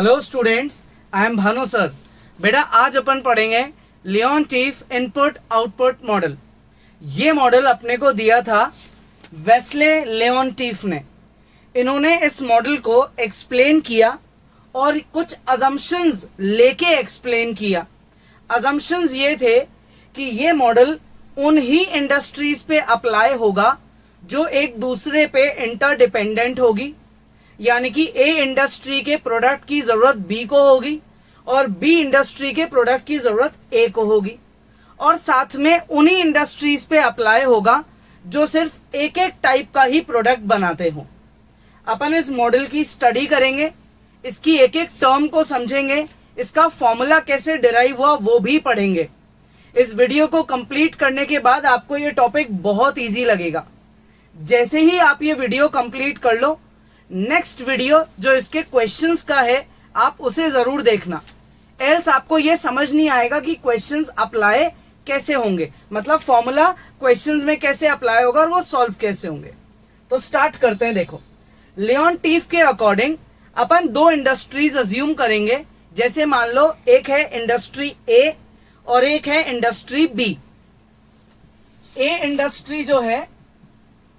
Hello students, I am Bhanu sir. बेटा आज अपन पढ़ेंगे लियोनटीफ इनपुट आउटपुट मॉडल। ये मॉडल अपने को दिया था वेस्ले लियोनटीफ ने। इन्होंने इस मॉडल को एक्सप्लेन किया और कुछ अजम्पशंस लेके एक्सप्लेन किया। अजम्पशंस ये थे कि ये मॉडल उन ही इंडस्ट्रीज पे अप्लाई होगा जो एक दूसरे पे इंटरडिपेंडेंट होगी, यानी कि ए इंडस्ट्री के प्रोडक्ट की जरूरत बी को होगी और बी इंडस्ट्री के प्रोडक्ट की जरूरत ए को होगी, और साथ में उन्हीं इंडस्ट्रीज पे अप्लाई होगा जो सिर्फ एक एक टाइप का ही प्रोडक्ट बनाते हो। अपन इस मॉडल की स्टडी करेंगे, इसकी एक एक टर्म को समझेंगे, इसका फॉर्मूला कैसे डिराइव हुआ वो भी पढ़ेंगे। इस वीडियो को कंप्लीट करने के बाद आपको ये टॉपिक बहुत इजी लगेगा। जैसे ही आप ये वीडियो कंप्लीट कर लो, नेक्स्ट वीडियो जो इसके क्वेश्चंस का है आप उसे जरूर देखना, एल्स आपको ये समझ नहीं आएगा कि क्वेश्चंस अप्लाई कैसे होंगे, मतलब फॉर्मूला क्वेश्चंस में कैसे अप्लाई होगा और वो सॉल्व कैसे होंगे। तो स्टार्ट करते हैं। देखो, लियोनटीफ के अकॉर्डिंग अपन दो इंडस्ट्रीज अज्यूम करेंगे। जैसे मान लो एक है इंडस्ट्री ए और एक है इंडस्ट्री बी। ए इंडस्ट्री जो है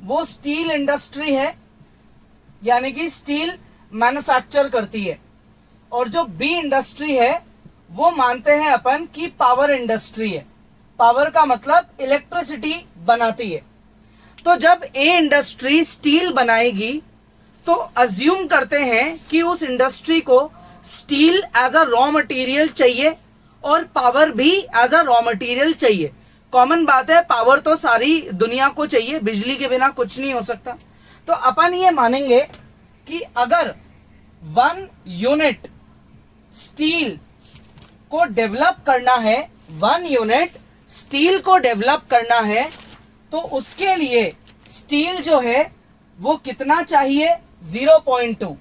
वो स्टील इंडस्ट्री है, यानी कि स्टील मैन्युफैक्चर करती है, और जो बी इंडस्ट्री है वो मानते हैं अपन कि पावर इंडस्ट्री है। पावर का मतलब इलेक्ट्रिसिटी बनाती है। तो जब ए इंडस्ट्री स्टील बनाएगी तो अज्यूम करते हैं कि उस इंडस्ट्री को steel as a raw material चाहिए और पावर भी एज अ रॉ मटेरियल चाहिए। कॉमन बात है, पावर तो सारी दुनिया को चाहिए, बिजली के बिना कुछ नहीं हो सकता। तो अपन ये मानेंगे कि अगर 1 यूनिट स्टील को डेवलप करना है, 1 यूनिट स्टील को डेवलप करना है, तो उसके लिए स्टील जो है वो कितना चाहिए 0.2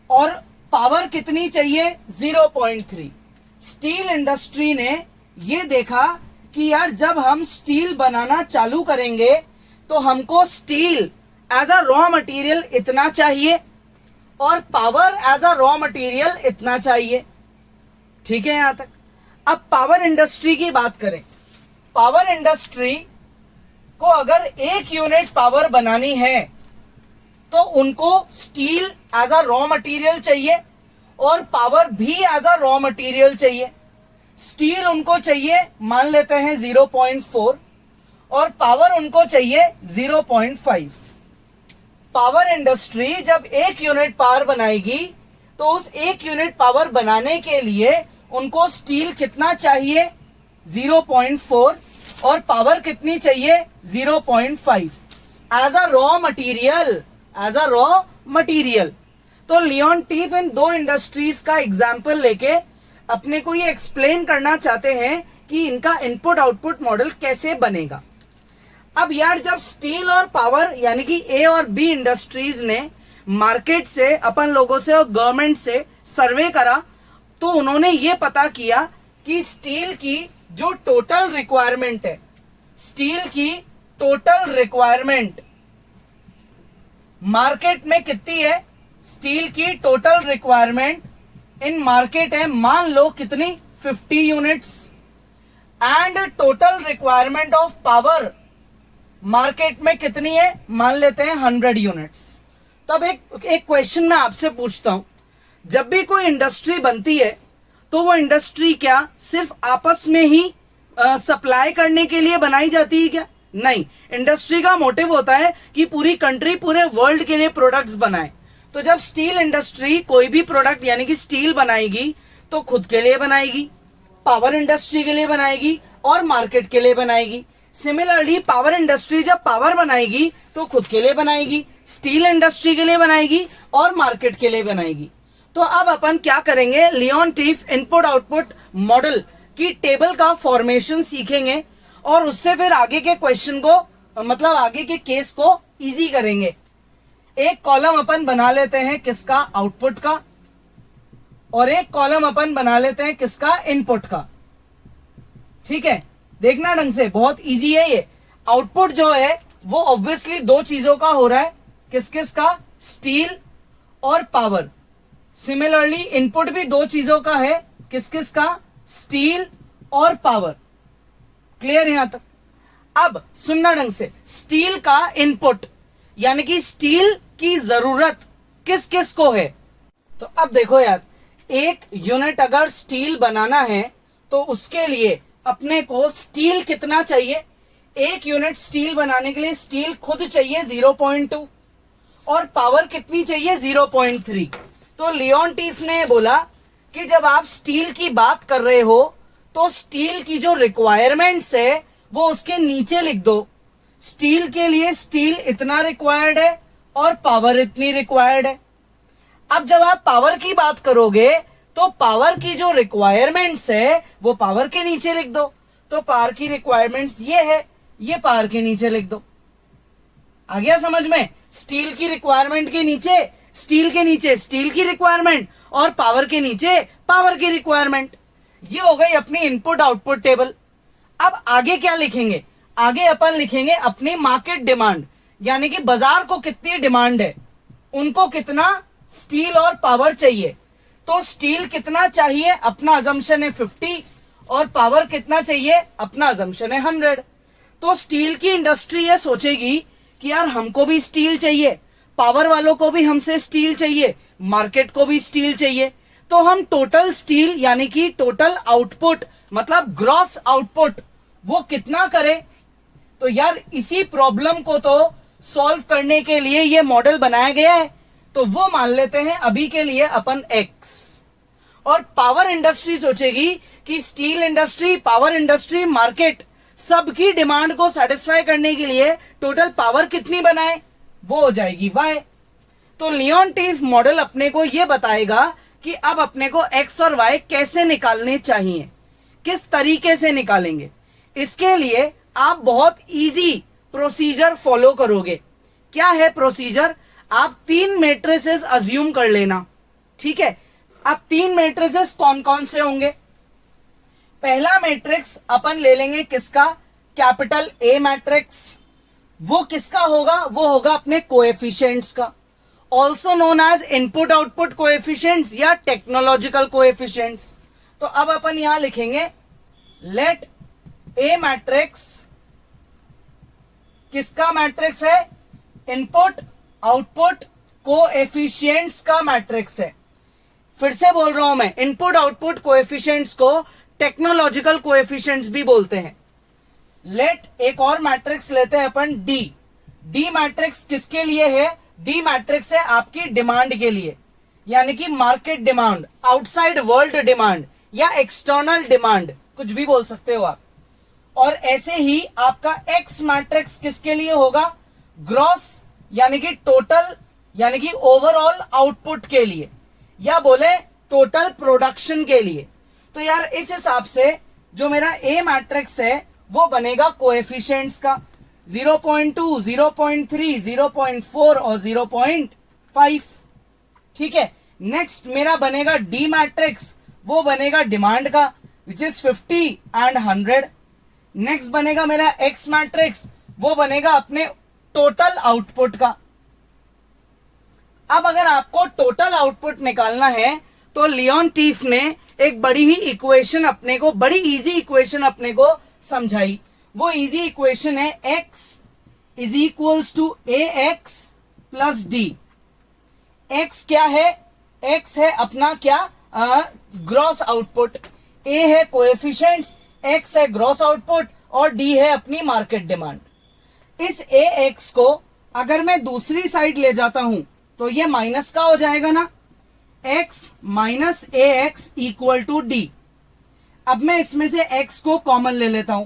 और पावर कितनी चाहिए 0.3। स्टील इंडस्ट्री ने ये देखा कि यार जब हम स्टील बनाना चालू करेंगे तो हमको steel as a raw material इतना चाहिए और power as a raw material इतना चाहिए। ठीक है यहां तक। अब पावर इंडस्ट्री की बात करें। पावर इंडस्ट्री को अगर 1 यूनिट पावर बनानी है तो उनको steel as a raw material चाहिए और पावर भी एज अ रॉ मटेरियल चाहिए। स्टील उनको चाहिए मान लेते हैं 0.4 और पावर उनको चाहिए 0.5। पावर इंडस्ट्री जब 1 यूनिट पावर बनाएगी तो उस 1 यूनिट पावर बनाने के लिए उनको स्टील कितना चाहिए 0.4 और पावर कितनी चाहिए 0.5 as a raw material, as a raw material. तो लियोनटीफ इन दो इंडस्ट्रीज का एग्जाम्पल लेके अपने को ये एक्सप्लेन करना चाहते हैं कि इनका इनपुट आउटपुट मॉडल कैसे बनेगा। अब यार जब स्टील और पावर यानी कि ए और बी इंडस्ट्रीज ने मार्केट से, अपन लोगों से और गवर्नमेंट से सर्वे करा तो उन्होंने ये पता किया कि स्टील की जो टोटल रिक्वायरमेंट है, स्टील की टोटल रिक्वायरमेंट मार्केट में कितनी है। स्टील की टोटल रिक्वायरमेंट इन मार्केट है मान लो कितनी 50 units and total requirement of power market में कितनी है मान लेते हैं 100 यूनिट्स। तब एक क्वेश्चन मैं आपसे पूछता हूं, जब भी कोई इंडस्ट्री बनती है तो वो इंडस्ट्री क्या सिर्फ आपस में ही सप्लाई करने के लिए बनाई जाती है क्या? नहीं, इंडस्ट्री का मोटिव होता है कि पूरी कंट्री, पूरे वर्ल्ड के लिए प्रोडक्ट्स बनाए। तो जब स्टील इंडस्ट्री कोई भी प्रोडक्ट यानी कि स्टील बनाएगी तो खुद के लिए बनाएगी, पावर इंडस्ट्री के लिए बनाएगी और मार्केट के लिए बनाएगी। सिमिलरली पावर इंडस्ट्री जब पावर बनाएगी तो खुद के लिए बनाएगी, स्टील इंडस्ट्री के लिए बनाएगी और मार्केट के लिए बनाएगी। तो अब अपन क्या करेंगे, लियोनटीफ इनपुट आउटपुट मॉडल की टेबल का फॉर्मेशन सीखेंगे और उससे फिर आगे के क्वेश्चन को, मतलब आगे के केस को इजी करेंगे। एक कॉलम अपन बना लेते हैं किसका, आउटपुट का, और एक कॉलम अपन बना लेते हैं किसका, इनपुट का। ठीक है, देखना ढंग से, बहुत इजी है ये। आउटपुट जो है वो ऑब्वियसली दो चीजों का हो रहा है, किस किस का, स्टील और पावर। सिमिलरली इनपुट भी दो चीजों का है, किस किस का, स्टील और पावर। क्लियर यहां तक? अब सुनना ढंग से, स्टील का इनपुट यानी कि स्टील की जरूरत किस किस को है। तो अब देखो यार, एक यूनिट अगर स्टील बनाना है तो उसके लिए अपने को स्टील कितना चाहिए। एक यूनिट स्टील बनाने के लिए स्टील खुद चाहिए 0.2 और पावर कितनी चाहिए 0.3। तो लियोन टीफ ने बोला कि जब आप स्टील की बात कर रहे हो तो स्टील की जो रिक्वायरमेंट्स है वो उसके नीचे लिख दो। स्टील के लिए स्टील इतना रिक्वायर्ड है और पावर इतनी रिक्वायर्ड है। अब जब आप पावर की बात करोगे तो पावर की जो रिक्वायरमेंट्स है वो पावर के नीचे लिख दो। तो पावर की रिक्वायरमेंट्स ये है, ये पावर के नीचे लिख दो। आ गया समझ में? स्टील की रिक्वायरमेंट के नीचे, स्टील के नीचे स्टील की रिक्वायरमेंट और पावर के नीचे पावर की रिक्वायरमेंट। ये हो गई अपनी इनपुट आउटपुट टेबल। अब आगे क्या लिखेंगे? आगे अपन लिखेंगे अपनी मार्केट डिमांड, यानी कि बाजार को कितनी डिमांड है, उनको कितना स्टील और पावर चाहिए। तो स्टील कितना चाहिए, अपना अजम्पशन है 50 और पावर कितना चाहिए, अपना अजम्पशन है 100। तो स्टील की इंडस्ट्री ये सोचेगी कि यार हमको भी स्टील चाहिए, पावर वालों को भी हमसे स्टील चाहिए, मार्केट को भी स्टील चाहिए। तो हम टोटल स्टील यानी कि टोटल आउटपुट मतलब ग्रॉस आउटपुट वो कितना करें। तो यार इसी प्रॉब्लम को तो सॉल्व करने के लिए ये मॉडल बनाया गया है। तो वो मान लेते हैं अभी के लिए अपन एक्स। और पावर इंडस्ट्री सोचेगी कि steel industry, power industry, market सबकी डिमांड को सेटिस्फाई करने के लिए टोटल पावर कितनी बनाए, वो हो जाएगी वाई। तो लियोन टीफ मॉडल अपने को यह बताएगा कि अब अपने को एक्स और वाई कैसे निकालने चाहिए, किस तरीके से निकालेंगे। इसके लिए आप बहुत इजी प्रोसीजर फॉलो करोगे। क्या है प्रोसीजर? आप 3 मैट्रिसेस अज्यूम कर लेना, ठीक है। अब 3 मैट्रिसेस कौन कौन से होंगे? पहला मैट्रिक्स अपन ले लेंगे किसका, कैपिटल ए मैट्रिक्स। वो किसका होगा? वो होगा अपने कोएफिशिएंट्स का, also known as input output coefficients या टेक्नोलॉजिकल कोएफिशिएंट्स। तो अब अपन यहां लिखेंगे लेट ए मैट्रिक्स किसका मैट्रिक्स है, इनपुट आउटपुट कोएफिशिएंट्स का मैट्रिक्स है। फिर से बोल रहा हूं मैं, इनपुट आउटपुट कोएफिशिएंट्स को टेक्नोलॉजिकल कोएफिशिएंट्स भी बोलते हैं। लेट एक और मैट्रिक्स लेते हैं अपन डी। डी मैट्रिक्स किसके लिए है? डी मैट्रिक्स है आपकी डिमांड के लिए, यानी कि market demand, outside world demand या एक्सटर्नल डिमांड, कुछ भी बोल सकते हो आप। और ऐसे ही आपका एक्स मैट्रिक्स किसके लिए होगा? ग्रॉस यानी कि टोटल यानी कि ओवरऑल आउटपुट के लिए, या बोले टोटल प्रोडक्शन के लिए। तो यार इस हिसाब से जो मेरा ए मैट्रिक्स है वो बनेगा कोएफिशिएंट्स का 0.2, 0.3, 0.4 और 0.5, ठीक है। नेक्स्ट मेरा बनेगा डी मैट्रिक्स, वो बनेगा डिमांड का विच इज 50 एंड 100। नेक्स्ट बनेगा मेरा एक्स मैट्रिक्स, वो बनेगा अपने टोटल आउटपुट का। अब अगर आपको टोटल आउटपुट निकालना है तो लियोन टीफ ने एक बड़ी ही इक्वेशन अपने को, बड़ी इजी इक्वेशन अपने को समझाई। वो इजी इक्वेशन है x is equals to A X plus D. x क्या है? x है अपना क्या, ग्रॉस आउटपुट, a है कोएफिशिएंट्स, x है ग्रॉस आउटपुट और d है अपनी मार्केट डिमांड। इस ax को अगर मैं दूसरी साइड ले जाता हूं तो ये माइनस का हो जाएगा ना, x minus A X equal to D. अब मैं इसमें से x को कॉमन ले लेता हूं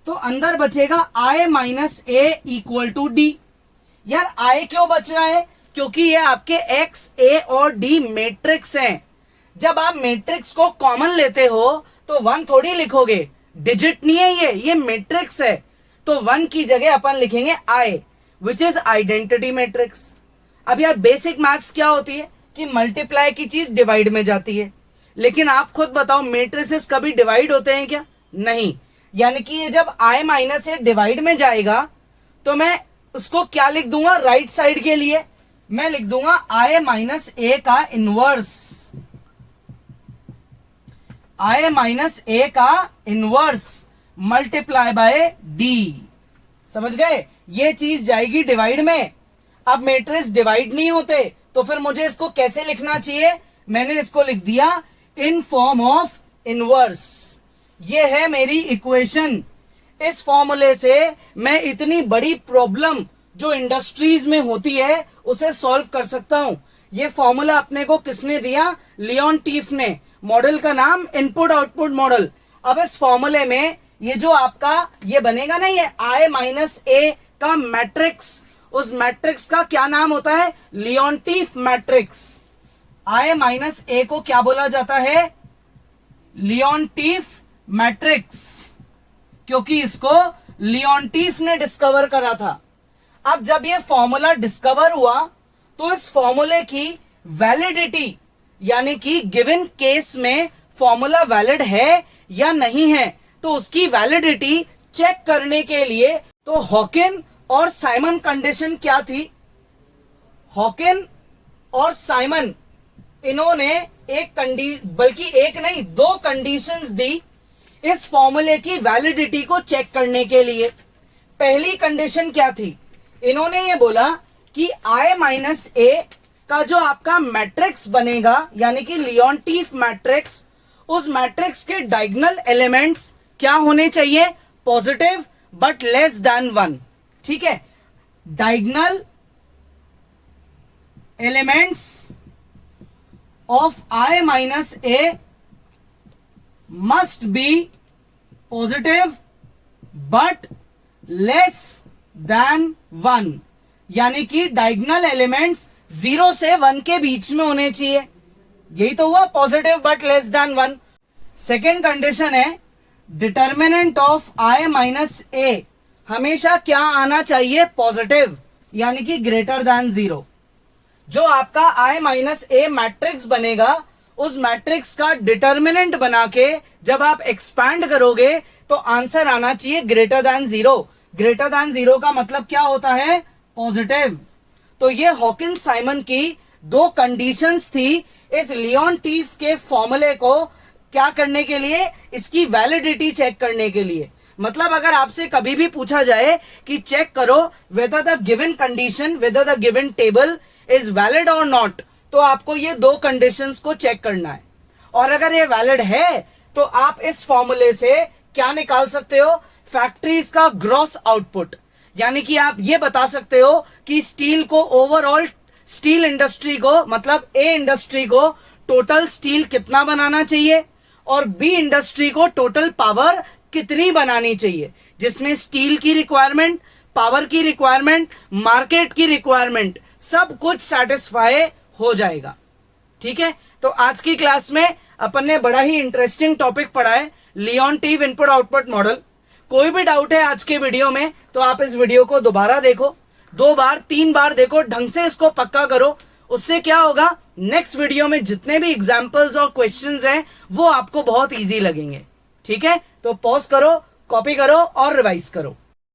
तो अंदर बचेगा i minus A equal to D. यार i क्यों बच रहा है? क्योंकि ये आपके x, a और d मैट्रिक्स हैं। जब आप मैट्रिक्स को कॉमन लेते हो तो 1 थोड़ी लिखोगे, डिजिट नहीं है ये मैट्रिक्स है। तो 1 की जगह अपन लिखेंगे i which is identity matrix. अब यार बेसिक मैथ्स क्या होती है कि मल्टीप्लाई की चीज डिवाइड में जाती है, लेकिन आप खुद बताओ मैट्रिसेस कभी डिवाइड होते हैं क्या? नहीं। यानी कि ये जब i माइनस ए डिवाइड में जाएगा तो मैं उसको क्या लिख दूंगा राइट साइड के लिए, मैं लिख दूंगा I माइनस ए का इनवर्स, I माइनस ए का इनवर्स मल्टीप्लाई बाय डी। समझ गए? ये चीज जाएगी डिवाइड में। अब मैट्रिक्स डिवाइड नहीं होते तो फिर मुझे इसको कैसे लिखना चाहिए? मैंने इसको लिख दिया इन फॉर्म ऑफ इनवर्स। ये है मेरी इक्वेशन। इस फॉर्मूले से मैं इतनी बड़ी प्रॉब्लम जो इंडस्ट्रीज में होती है उसे सॉल्व कर सकता हूं। ये फॉर्मूला अपने को किसने दिया? लियोन टीफ ने। मॉडल का नाम इनपुट आउटपुट मॉडल। अब इस फॉर्मूले में ये जो आपका ये बनेगा ना, ये I माइनस ए का मैट्रिक्स, उस मैट्रिक्स का क्या नाम होता है? लियोनटीफ मैट्रिक्स। I माइनस ए को क्या बोला जाता है? लियोनटीफ मैट्रिक्स, क्योंकि इसको लियोनटीफ ने डिस्कवर करा था। अब जब ये फॉर्मूला डिस्कवर हुआ तो इस फॉर्मूले की वैलिडिटी, यानी कि गिवन केस में फॉर्मूला वैलिड है या नहीं है, तो उसकी वैलिडिटी चेक करने के लिए तो हॉकिन और साइमन कंडीशन क्या थी? हॉकिन और साइमन इन्होंने बल्कि एक नहीं, दो कंडीशंस दी इस फॉर्मूले की वैलिडिटी को चेक करने के लिए। पहली कंडीशन क्या थी? इन्होंने ये बोला कि I माइनस ए का जो आपका मैट्रिक्स बनेगा, यानी कि लियोनटीफ मैट्रिक्स, उस मैट्रिक्स के डायगोनल एलिमेंट्स क्या होने चाहिए? Positive but less than 1। ठीक है, diagonal elements of I minus A must be positive but less than 1, यानी कि डायगोनल एलिमेंट्स 0 से 1 के बीच में होने चाहिए। यही तो हुआ, positive but less than 1। Second condition है डिटर्मिनेंट ऑफ I माइनस ए हमेशा क्या आना चाहिए? पॉजिटिव, यानी कि ग्रेटर देन 0। जो आपका I माइनस ए मैट्रिक्स बनेगा, उस मैट्रिक्स का डिटर्मिनेंट बना के जब आप एक्सपैंड करोगे तो आंसर आना चाहिए ग्रेटर देन 0। ग्रेटर देन 0 का मतलब क्या होता है? पॉजिटिव। तो ये हॉकिन साइमन की दो कंडीशंस थी इस लियोनटीफ के फॉर्मूले को क्या करने के लिए? इसकी वैलिडिटी चेक करने के लिए। मतलब अगर आपसे कभी भी पूछा जाए कि चेक करो whether the given condition, whether the given table is valid और नॉट, तो आपको ये दो कंडीशंस को चेक करना है। और अगर ये वैलिड है तो आप इस फॉर्मूले से क्या निकाल सकते हो? फैक्ट्रीज का ग्रॉस आउटपुट, यानी कि आप ये बता सकते हो कि स्टील को ओवरऑल, स्टील इंडस्ट्री को, मतलब ए इंडस्ट्री को टोटल स्टील कितना बनाना चाहिए और बी इंडस्ट्री को टोटल पावर कितनी बनानी चाहिए, जिसमें स्टील की रिक्वायरमेंट, पावर की रिक्वायरमेंट, मार्केट की रिक्वायरमेंट, सब कुछ सेटिस्फाई हो जाएगा। ठीक है, तो आज की क्लास में अपन ने बड़ा ही इंटरेस्टिंग टॉपिक पढ़ा है, लियोनटीफ इनपुट आउटपुट मॉडल। कोई भी डाउट है आज के वीडियो में तो आप इस वीडियो को दोबारा देखो, 2 बार 3 बार देखो, ढंग से इसको पक्का करो। उससे क्या होगा, नेक्स्ट वीडियो में जितने भी एग्जाम्पल्स और क्वेश्चंस हैं वो आपको बहुत इजी लगेंगे। ठीक है, तो पॉज करो, कॉपी करो और रिवाइज करो।